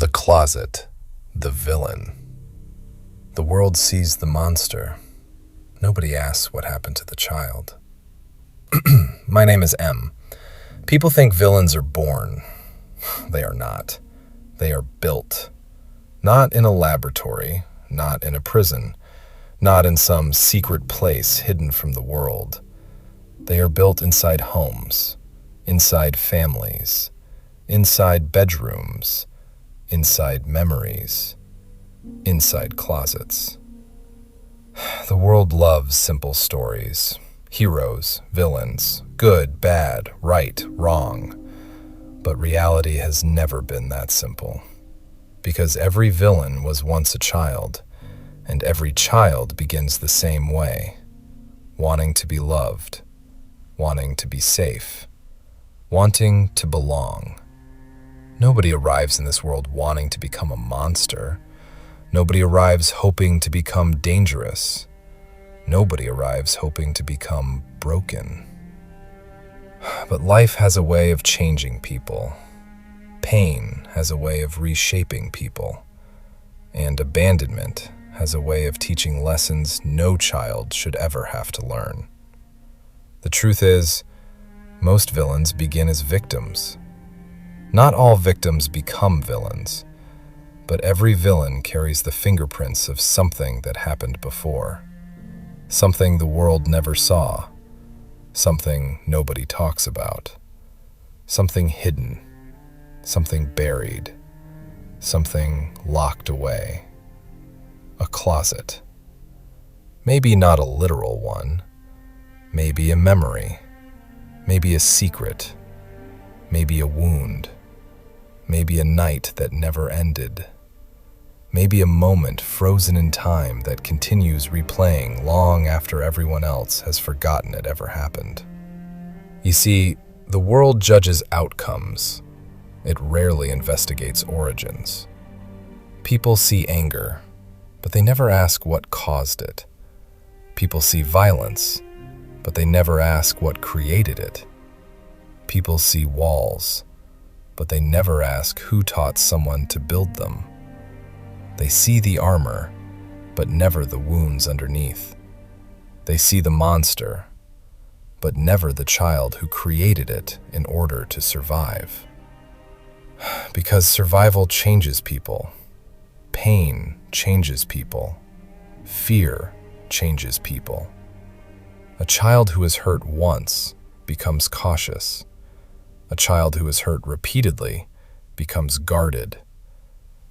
The closet, the villain. The world sees the monster. Nobody asks what happened to the child. My name is M. People think villains are born. They are not. They are built. Not in a laboratory, not in a prison, not in some secret place hidden from the world. They are built inside homes, inside families, inside bedrooms, inside memories, inside closets. The world loves simple stories. Heroes, villains, good, bad, right, wrong. But reality has never been that simple. Because every villain was once a child, and every child begins the same way, wanting to be loved, wanting to be safe, wanting to belong. Nobody arrives in this world wanting to become a monster. Nobody arrives hoping to become dangerous. Nobody arrives hoping to become broken. But life has a way of changing people. Pain has a way of reshaping people. And abandonment has a way of teaching lessons no child should ever have to learn. The truth is, most villains begin as victims. Not all victims become villains, but every villain carries the fingerprints of something that happened before. Something the world never saw. Something nobody talks about. Something hidden. Something buried. Something locked away. A closet. Maybe not a literal one. Maybe a memory. Maybe a secret. Maybe a wound. Maybe a night that never ended. Maybe a moment frozen in time that continues replaying long after everyone else has forgotten it ever happened. You see, the world judges outcomes. It rarely investigates origins. People see anger, but they never ask what caused it. People see violence, but they never ask what created it. People see walls, but they never ask who taught someone to build them. They see the armor, but never the wounds underneath. They see the monster, but never the child who created it in order to survive. Because survival changes people. Pain changes people. Fear changes people. A child who is hurt once becomes cautious. A child who is hurt repeatedly becomes guarded.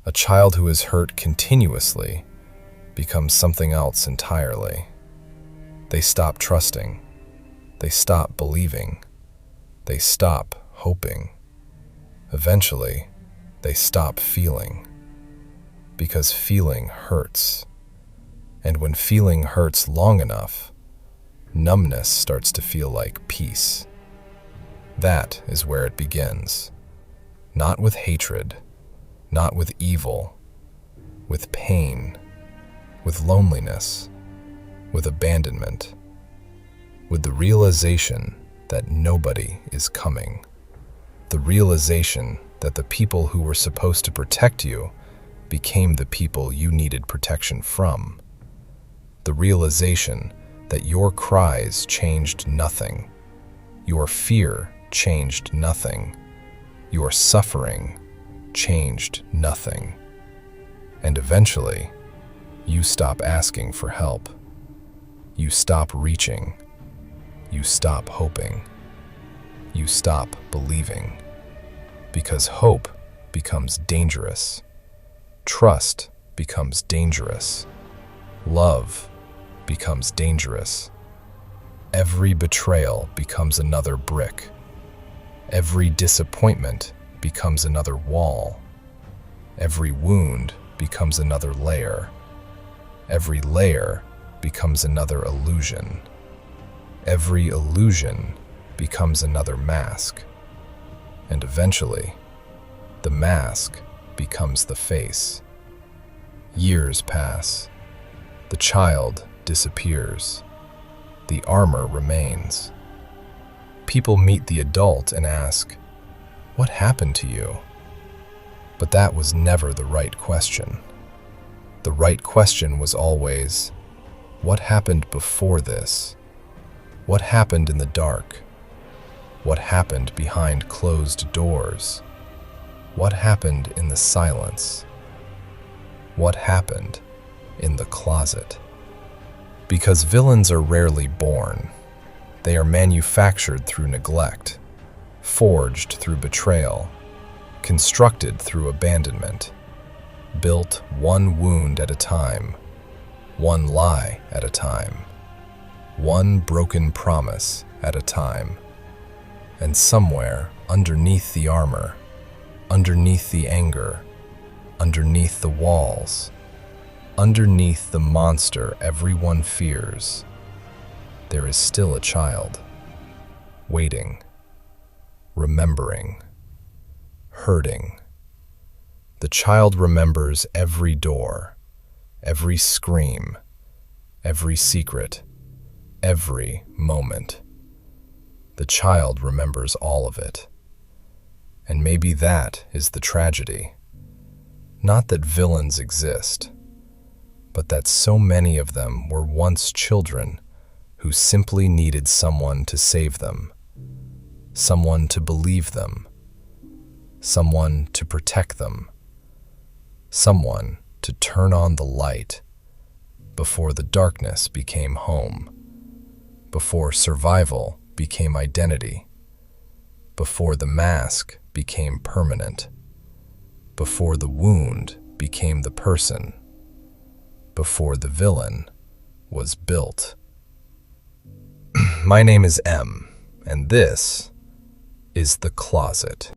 A child who is hurt continuously becomes something else entirely. They stop trusting. They stop believing. They stop hoping. Eventually, they stop feeling. Because feeling hurts. And when feeling hurts long enough, numbness starts to feel like peace. That is where it begins. Not with hatred, not with evil, with pain, with loneliness, with abandonment, with the realization that nobody is coming. The realization that the people who were supposed to protect you became the people you needed protection from. The realization that your cries changed nothing. Your fear changed nothing. Your suffering changed nothing. And eventually, you stop asking for help. You stop reaching. You stop hoping. You stop believing. Because hope becomes dangerous. Trust becomes dangerous. Love becomes dangerous. Every betrayal becomes another brick. Every disappointment becomes another wall. Every wound becomes another layer. Every layer becomes another illusion. Every illusion becomes another mask. And eventually, the mask becomes the face. Years pass. The child disappears. The armor remains. People meet the adult and ask, "What happened to you?" But that was never the right question. The right question was always, what happened before this? What happened in the dark? What happened behind closed doors? What happened in the silence? What happened in the closet? Because villains are rarely born. They are manufactured through neglect, forged through betrayal, constructed through abandonment, built one wound at a time, one lie at a time, one broken promise at a time. And somewhere underneath the armor, underneath the anger, underneath the walls, underneath the monster everyone fears, there is still a child, waiting, remembering, hurting. The child remembers every door, every scream, every secret, every moment. The child remembers all of it. And maybe that is the tragedy. Not that villains exist, but that so many of them were once children who simply needed someone to save them, someone to believe them, someone to protect them, someone to turn on the light before the darkness became home, before survival became identity, before the mask became permanent, before the wound became the person, before the villain was built. My name is M, and this is The Closet.